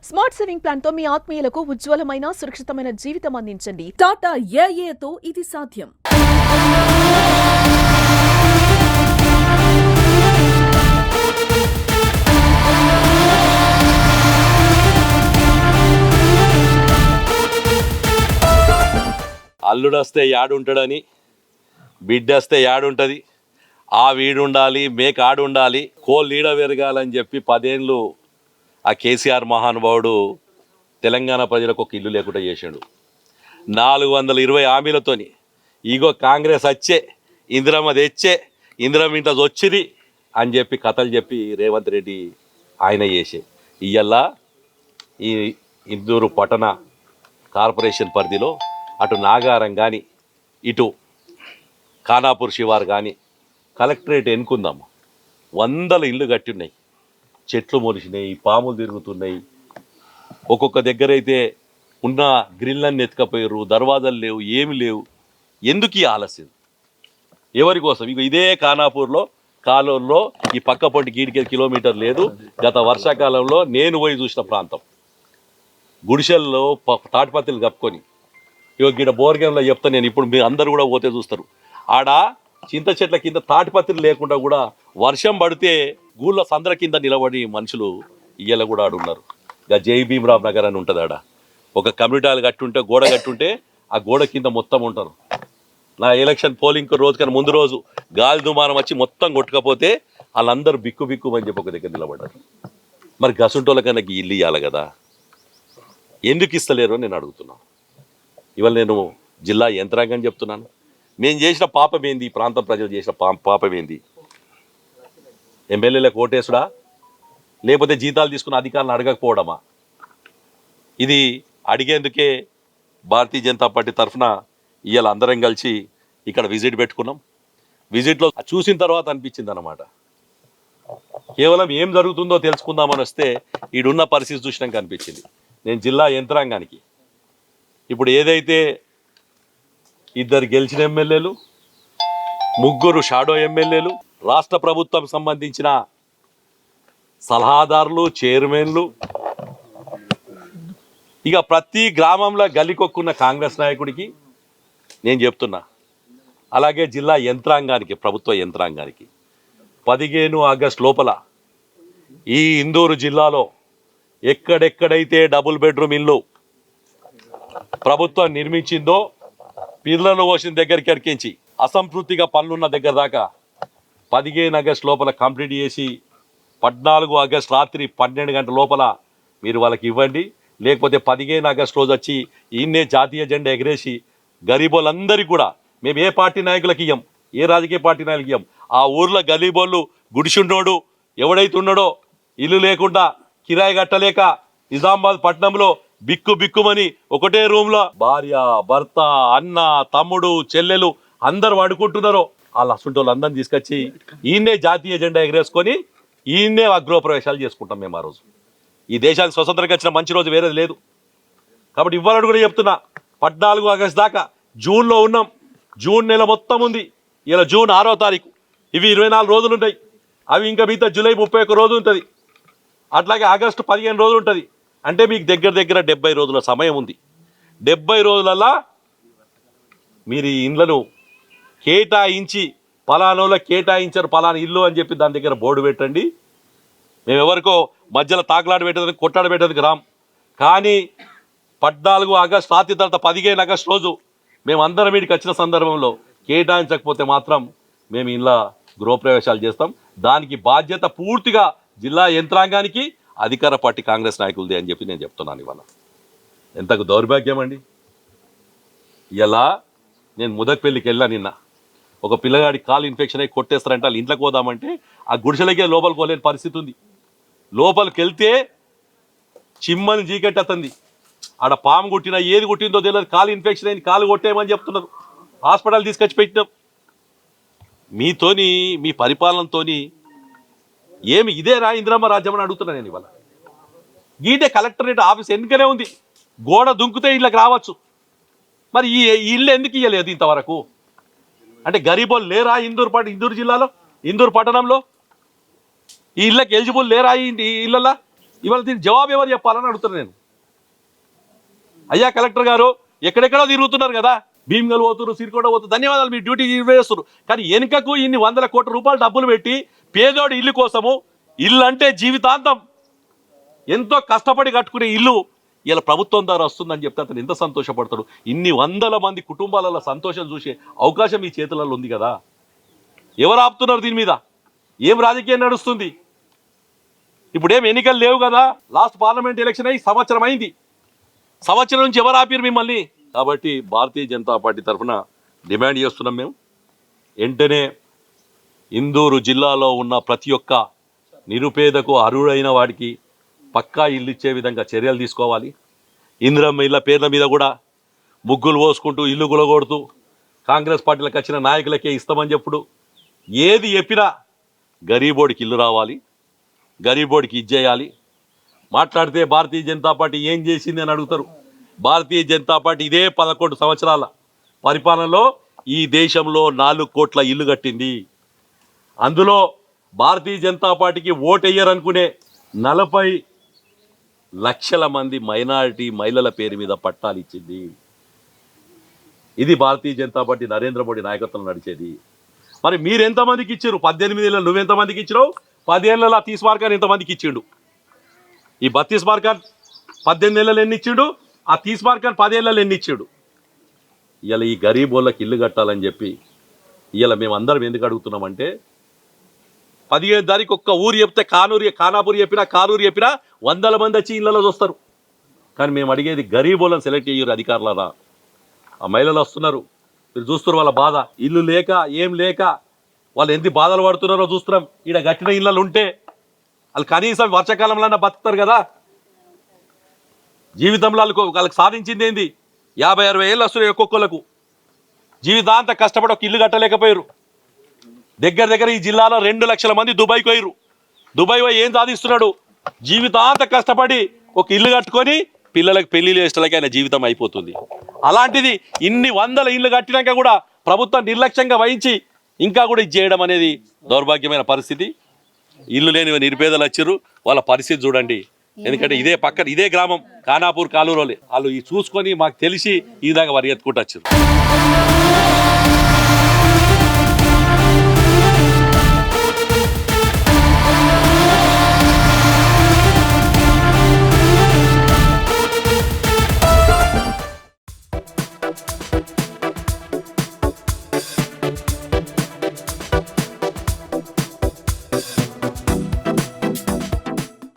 Smart saving plan తో మీ ఆత్మీయులకు ఉజ్వలమైన సురక్షితమైన జీవితం అందించండి. టాటా ఏఏతో ఇది సాధ్యం. అల్లుడొస్తే యాడుంటాడని, బిడ్డొస్తే యాడుంటుంది, ఆ వీడుండాలి, మేక ఆడుండాలి, కోళ్ళు నీడ పెరగాలని చెప్పి 10 ఏళ్ళు ఆ కేసీఆర్ మహానుభావుడు తెలంగాణ ప్రజలకు ఒక ఇల్లు లేకుండా చేసాడు. 420 హామీలతోని ఇగో కాంగ్రెస్ వచ్చే, ఇందిరమ్మ తెచ్చే, ఇందిరమ్మ ఇంట్లో వచ్చిరి అని చెప్పి కథలు చెప్పి రేవంత్ రెడ్డి ఆయన చేసే ఇయ్యల్ల ఈ ఇందూరు పట్టణ కార్పొరేషన్ పరిధిలో అటు నాగారం కానీ ఇటు ఖానాపూర్ శివారు కానీ కలెక్టరేట్ ఎన్నుకుందాము. 100 ఇళ్ళు కట్టి ఉన్నాయి, చెట్లు మొలిచినాయి, పాములు తిరుగుతున్నాయి. ఒక్కొక్క దగ్గర అయితే ఉన్న గ్రిల్లన్నీ ఎత్తుకపోయారు, దర్వాజాలు లేవు, ఏమి లేవు. ఎందుకు ఈ ఆలస్యం? ఎవరి కోసం? ఇక ఇదే ఖానాపూర్లో కాలువలో ఈ పక్క పొంటి గీడికి కిలోమీటర్ లేదు. గత వర్షాకాలంలో నేను పోయి చూసిన ప్రాంతం. గుడిసెల్లో తాటిపత్రులు కప్పుకొని ఇక గీడ బోర్గంలో చెప్తాను నేను, ఇప్పుడు మీరు అందరు కూడా పోతే చూస్తారు. ఆడ చింత చెట్ల కింద తాటిపత్రులు లేకుండా కూడా వర్షం పడితే గూళ్ళ సందర కింద నిలబడి మనుషులు ఇయ్యల కూడా ఆడున్నారు. ఇక జై భీమరావు నగర్ అని ఉంటుంది. ఆడ ఒక కమ్యూనిటీ కట్టుంటే, గోడ కట్టుంటే ఆ గోడ కింద మొత్తం ఉంటారు. నా ఎలక్షన్ పోలింగ్ రోజు కన్నా ముందు రోజు గాలి దుమారం వచ్చి మొత్తం కొట్టుకపోతే వాళ్ళందరూ బిక్కు బిక్కుమని చెప్పి ఒక దగ్గర నిలబడ్డారు. మరి గసుంటోళ్ళకన్నా ఇల్లు ఇవ్వాలి కదా, ఎందుకు ఇస్తలేరు నేను అడుగుతున్నాను. ఇవాళ నేను జిల్లా యంత్రాంగం చెప్తున్నాను, మేము చేసిన పాపం ఏంది, ఈ ప్రాంతం ప్రజలు చేసిన పాపం ఏంది? ఎమ్మెల్యేలకు ఓటేసుడా, లేకపోతే జీతాలు తీసుకున్న అధికారులను అడగకపోవడమా? ఇది అడిగేందుకే భారతీయ జనతా పార్టీ తరఫున ఇవాళ అందరం కలిసి ఇక్కడ విజిట్ పెట్టుకున్నాం. విజిట్లో చూసిన తర్వాత అనిపించింది అన్నమాట, కేవలం ఏం జరుగుతుందో తెలుసుకుందామని వస్తే ఈడున్న పరిస్థితి చూసినాక అనిపించింది. నేను జిల్లా యంత్రాంగానికి ఇప్పుడు ఏదైతే 2 గెలిచిన ఎమ్మెల్యేలు, 3 షాడో ఎమ్మెల్యేలు, రాష్ట్ర ప్రభుత్వం సంబంధించిన సలహాదారులు, చైర్మన్లు, ఇక ప్రతి గ్రామంలో గల్లికొక్కున్న కాంగ్రెస్ నాయకుడికి నేను చెప్తున్నా, అలాగే జిల్లా యంత్రాంగానికి, ప్రభుత్వ యంత్రాంగానికి 15 ఆగస్టు లోపల ఈ ఇందూరు జిల్లాలో ఎక్కడెక్కడైతే డబుల్ బెడ్రూమ్ ఇల్లు ప్రభుత్వం నిర్మించిందో పిల్లలు పోసిన దగ్గరికి ఎక్కించి అసంతృప్తిగా పనులున్న దగ్గర దాకా 15 ఆగస్టు లోపల కంప్లీట్ చేసి 14 ఆగస్టు రాత్రి 12 గంటల లోపల మీరు వాళ్ళకి ఇవ్వండి. లేకపోతే 15 ఆగస్టు రోజు వచ్చి ఈయన్నే జాతీయ జెండా ఎగరేసి గరీబోళ్ళందరికీ కూడా, మేము ఏ పార్టీ నాయకులకి ఇయ్యం, ఏ రాజకీయ పార్టీ నాయకులకి ఇయ్యం, ఆ ఊర్లో గరీబోళ్ళు గుడిసుండోడు ఎవడైతే ఉన్నాడో ఇల్లు లేకుండా కిరాయి కట్టలేక నిజామాబాద్ పట్టణంలో బిక్కు బిక్కుమని ఒకటే రూమ్లో భార్య, భర్త, అన్న, తమ్ముడు, చెల్లెలు అందరు వాడుకుంటున్నారో వాళ్ళ అసంటోళ్ళు అందరిని తీసుకొచ్చి ఈయన్నే జాతీయ జెండా ఎగరేసుకొని ఈయన్నే అగ్రహప్రవేశాలు చేసుకుంటాం మేము. ఆ రోజు ఈ దేశానికి స్వతంత్రంగా వచ్చిన మంచి రోజు వేరేది లేదు. కాబట్టి ఇవ్వాలని కూడా చెప్తున్నా, 14 ఆగస్టు దాకా జూన్లో ఉన్నాం, జూన్ నెల మొత్తం ఉంది. ఇలా జూన్ 6వ తారీఖు, ఇవి 24 రోజులు ఉంటాయి. అవి ఇంకా మిగతా జూలై 31 రోజు ఉంటుంది. అట్లాగే ఆగస్టు 15 రోజులు ఉంటుంది. అంటే మీకు దగ్గర దగ్గర 70 రోజుల సమయం ఉంది. 70 రోజులల్లా మీరు ఈ ఇండ్లను కేటాయించి పలానోళ్ళకి కేటాయించారు పలానా ఇల్లు అని చెప్పి దాని దగ్గర బోర్డు పెట్టండి. మేము ఎవరికో మధ్యలో తాకులాట పెట్టేందుకు, కొట్టాడ పెట్టేందుకు రాం. కానీ 14 ఆగస్టు రాత్రి తర్వాత 15 ఆగస్టు రోజు మేము అందరం వీడికి వచ్చిన సందర్భంలో కేటాయించకపోతే మాత్రం మేము ఇలా గృహప్రవేశాలు చేస్తాం. దానికి బాధ్యత పూర్తిగా జిల్లా యంత్రాంగానికి, అధికార పార్టీ కాంగ్రెస్ నాయకులది అని చెప్పి నేను చెప్తున్నాను. ఇవాళ ఎంతకు దౌర్భాగ్యం అండి. ఇలా నేను ముదక్పల్లికి వెళ్ళా నిన్న, ఒక పిల్లగాడి కాలు ఇన్ఫెక్షన్ అయ్యి కొట్టేస్తారంటే వాళ్ళు ఇంట్లోకి పోదామంటే ఆ గుడిసెలకే లోపలికి పోలేని పరిస్థితి ఉంది. లోపలికి వెళ్తే చిమ్మని జీకెట్టేస్తుంది. ఆడ పాము కొట్టినా ఏది కొట్టిందో తెలియదు, కాలు ఇన్ఫెక్షన్ అయింది, కాలు కొట్టేయమని చెప్తున్నారు. హాస్పిటల్ తీసుకొచ్చి పెట్టినాం. మీతోని, మీ పరిపాలనతోని ఏమి ఇదేరా ఇందిరమ్మ రాజ్యం అని అడుగుతున్నా నేను. ఇవాళ గీటే కలెక్టరేట్ ఆఫీస్ ఎందుకనే ఉంది, గోడ దుంకుతే ఇళ్ళకి రావచ్చు. మరి ఈ ఇల్లు ఎందుకు ఇవ్వలేదు ఇంతవరకు? అంటే గరీబోళ్ళు లేరా ఇందూరు జిల్లాలో, ఇందూరు పట్టణంలో? ఈ ఇళ్ళకి ఎలిజిబుల్ లేరా ఈ ఇళ్ళల్లో? ఇవాళ దీనికి జవాబు ఎవరు చెప్పాలని అడుగుతున్నాను నేను. అయ్యా కలెక్టర్ గారు, ఎక్కడెక్కడో తిరుగుతున్నారు కదా, భీమ్గల్ పోతున్నారు, సిరికోట పోతున్నారు, ధన్యవాదాలు, మీ డ్యూటీ చేస్తున్నారు. కానీ వెనుకకు ఇన్ని 100 కోట్ల రూపాయలు డబ్బులు పెట్టి పేదోడి ఇల్లు కోసము, ఇల్లు అంటే జీవితాంతం ఎంతో కష్టపడి కట్టుకునే ఇల్లు ఇలా ప్రభుత్వం ద్వారా వస్తుందని చెప్తే అతను ఎంత సంతోషపడతాడు. ఇన్ని 100 మంది కుటుంబాలలో సంతోషం చూసే అవకాశం ఈ చేతులలో ఉంది కదా. ఎవరు ఆపుతున్నారు దీని మీద? ఏం రాజకీయం నడుస్తుంది? ఇప్పుడేం ఎన్నికలు లేవు కదా. లాస్ట్ పార్లమెంట్ ఎలక్షన్ అయ్యి సంవత్సరం అయింది. సంవత్సరం నుంచి ఎవరు ఆపిరు మిమ్మల్ని? కాబట్టి భారతీయ జనతా పార్టీ తరఫున డిమాండ్ చేస్తున్నాం మేము, వెంటనే ఇందూరు జిల్లాలో ఉన్న ప్రతి ఒక్క నిరుపేదకు అర్హుడైన వాడికి పక్కా ఇల్లు ఇచ్చే విధంగా చర్యలు తీసుకోవాలి. ఇందిరమ్మ ఇళ్ళ పేర్ల మీద కూడా ముగ్గులు పోసుకుంటూ ఇల్లు గులగొడుతూ కాంగ్రెస్ పార్టీలకు వచ్చిన నాయకులకే ఇస్తామని చెప్పుడు ఏది చెప్పినా గరీబోడికి ఇల్లు రావాలి, గరీబోడికి ఇచ్చేయాలి. మాట్లాడితే భారతీయ జనతా పార్టీ ఏం చేసింది అని అడుగుతారు. భారతీయ జనతా పార్టీ ఇదే 11 సంవత్సరాల పరిపాలనలో ఈ దేశంలో 4 కోట్ల ఇల్లు కట్టింది. అందులో భారతీయ జనతా పార్టీకి ఓటెయ్యరనుకునే 40 లక్షల మంది మైనారిటీ మహిళల పేరు మీద పట్టాలు ఇచ్చింది. ఇది భారతీయ జనతా పార్టీ నరేంద్ర మోడీ నాయకత్వం నడిచేది. మరి మీరు ఎంతమందికి ఇచ్చారు? 18 ఏళ్ళలో నువ్వెంతమందికి ఇచ్చినావు? 10 ఏళ్ళలో 30 మార్కాన్ని ఎంతమందికి ఇచ్చిండు? ఈ 32 మార్కాన్ని 18 ఏళ్ళలో ఎన్ని ఇచ్చిండు? ఆ 30 మార్కాన్ని 10 ఏళ్ళలో ఎన్ని ఇచ్చిండు? ఇవాళ ఈ గరీబ్ వాళ్ళకి ఇల్లు కట్టాలని చెప్పి ఇవాళ మేము అందరం ఎందుకు అడుగుతున్నామంటే, 15 తారీఖు ఒక్క ఊరు చెప్తే ఖానాపూర్ చెప్పినా కానూరు చెప్పినా 100 మంది వచ్చి ఇళ్ళలో చూస్తారు. కానీ మేము అడిగేది గరీబ్ వాళ్ళని సెలెక్ట్ చేయరు అధికారులరా. ఆ మహిళలు వస్తున్నారు, మీరు చూస్తున్నారు వాళ్ళ బాధ. ఇల్లు లేక ఏం లేక వాళ్ళు ఎంత బాధలు పడుతున్నారో చూస్తున్నాం. ఈడ గట్టిన ఇళ్ళలు ఉంటే వాళ్ళు కనీసం వర్షాకాలంలో బతుకుతారు కదా. జీవితంలో వాళ్ళకి సాధించింది ఏంది? 50-60 ఏళ్ళు వస్తున్నాయి ఒక్కొక్కలకు. జీవితాంత కష్టపడి ఒక ఇల్లు కట్టలేకపోయారు. దగ్గర ఈ జిల్లాలో 2 లక్షల మంది దుబాయ్కి పోయారు. దుబాయ్ పోయి ఏం సాధిస్తున్నాడు? జీవితాంత కష్టపడి ఒక ఇల్లు కట్టుకొని పిల్లలకు పెళ్లిళ్ళు చేసేలకి ఆయన జీవితం అయిపోతుంది. అలాంటిది ఇన్ని 100 ఇళ్ళు కట్టినాక కూడా ప్రభుత్వం నిర్లక్ష్యంగా వహించి ఇంకా కూడా ఇది చేయడం అనేది దౌర్భాగ్యమైన పరిస్థితి. ఇల్లు లేని నిరుపేదలు వచ్చారు, వాళ్ళ పరిస్థితి చూడండి. ఎందుకంటే ఇదే పక్కన ఇదే గ్రామం ఖానాపూర్ కాలూరు వాళ్ళు ఈ చూసుకొని మాకు తెలిసి ఈ విధంగా పరిగెత్తుకుంటూ వచ్చారు.